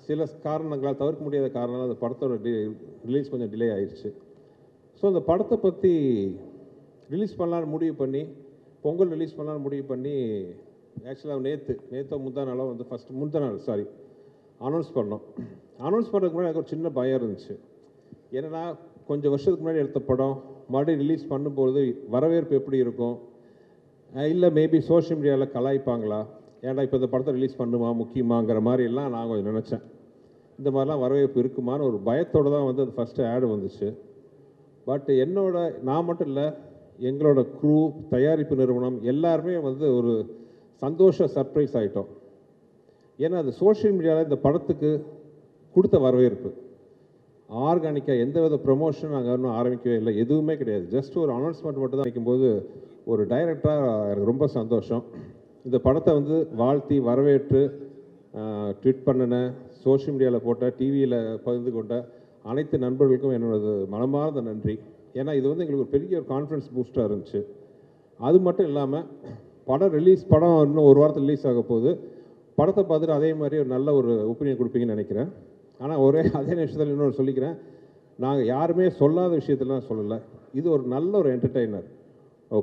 சில காரணங்களால், தவிர்க்க முடியாத காரணங்களால் அந்த படத்தோட ரிலீஸ் கொஞ்சம் டிலே ஆயிடுச்சு. ஸோ அந்த படத்தை பற்றி ரிலீஸ் பண்ணலான்னு முடிவு பண்ணி, பொங்கல் ரிலீஸ் பண்ணலான்னு முடிவு பண்ணி, ஆக்சுவலாக நேற்று முந்தா நாளாக வந்து முந்தா நாள் அனௌன்ஸ் பண்ணோம். அனௌன்ஸ் பண்ணுறதுக்கு முன்னாடி எனக்கு ஒரு சின்ன பயம் இருந்துச்சு. என்னென்னா, கொஞ்சம் வருஷத்துக்கு முன்னாடி எடுத்த படம் மறுபடியும் ரிலீஸ் பண்ணும்போது வரவேற்பு எப்படி இருக்கும், இல்லை மேபி சோஷியல் மீடியாவில் கலாய்ப்பாங்களா, ஏன்டா இப்போ இந்த படத்தை ரிலீஸ் பண்ணுமா முக்கியமாங்கிற மாதிரிலாம் நான் கொஞ்சம் நினச்சேன். இந்த மாதிரிலாம் வரவேற்பு இருக்குமான்னு ஒரு பயத்தோடு தான் வந்து அது ஃபஸ்ட்டு ஆடு வந்துச்சு. பட் நான் மட்டும் இல்லை, எங்களோட க்ரூ, தயாரிப்பு நிறுவனம் எல்லாருமே வந்து ஒரு சந்தோஷ சர்ப்ரைஸ் ஆகிட்டோம். ஏன்னா அது சோஷியல் மீடியாவில் இந்த படத்துக்கு கொடுத்த வரவேற்பு ஆர்கானிக்காக எந்த வித ப்ரமோஷன் நாங்கள் இன்னும் ஆரம்பிக்கவே இல்லை, எதுவுமே கிடையாது. ஜஸ்ட் ஒரு அனௌன்ஸ்மெண்ட் மட்டும் தான் நினைக்கும்போது ஒரு டைரக்டராக எனக்கு ரொம்ப சந்தோஷம். இந்த படத்தை வந்து வாழ்த்தி வரவேற்று ட்வீட் பண்ணின, சோஷியல் மீடியாவில் போட்ட, டிவியில் பகிர்ந்து கொண்ட அனைத்து நண்பர்களுக்கும் என்னோடது மனமார்ந்த நன்றி. ஏன்னா இது வந்து எங்களுக்கு ஒரு பெரிய ஒரு கான்ஃபிடன்ஸ் பூஸ்டாக இருந்துச்சு. அது மட்டும் இல்லாமல் படம் இன்னும் ஒரு வாரத்தில் ரிலீஸ் ஆக போகுது. படத்தை பார்த்துட்டு அதே மாதிரி ஒரு நல்ல ஒரு ஒப்பீனியன் கொடுப்பீங்கன்னு நினைக்கிறேன். ஆனால் அதே நிமிஷத்தில் இன்னொரு சொல்லிக்கிறேன், நாங்கள் யாருமே சொல்லாத விஷயத்தெல்லாம் சொல்லலை. இது ஒரு நல்ல ஒரு என்டர்டெய்னர்.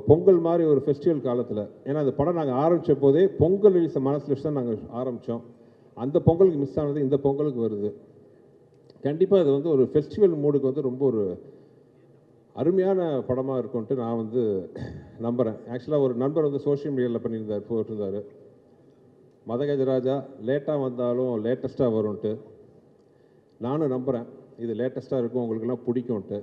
பொங்கல் மாதிரி ஒரு ஃபெஸ்டிவல் காலத்தில், ஏன்னா அந்த படம் நாங்கள் ஆரம்பித்த போதே பொங்கல் ரிலீஸை மனசில் வச்சு தான் நாங்கள் ஆரம்பித்தோம். அந்த பொங்கலுக்கு மிஸ் ஆனது இந்த பொங்கலுக்கு வருது. கண்டிப்பாக இது வந்து ஒரு ஃபெஸ்டிவல் மூடுக்கு வந்து ரொம்ப ஒரு அருமையான படமாக இருக்கும்ன்ட்டு நான் வந்து நம்புகிறேன். ஆக்சுவலாக ஒரு நண்பர் வந்து சோஷியல் மீடியாவில் போட்டிருந்தார், மதகஜராஜா லேட்டாக வந்தாலும் லேட்டஸ்ட்டாக வரும்ன்ட்டு. நானும் நம்புகிறேன் இது லேட்டஸ்ட்டாக இருக்கும், உங்களுக்கெல்லாம் பிடிக்கும்ன்ட்டு.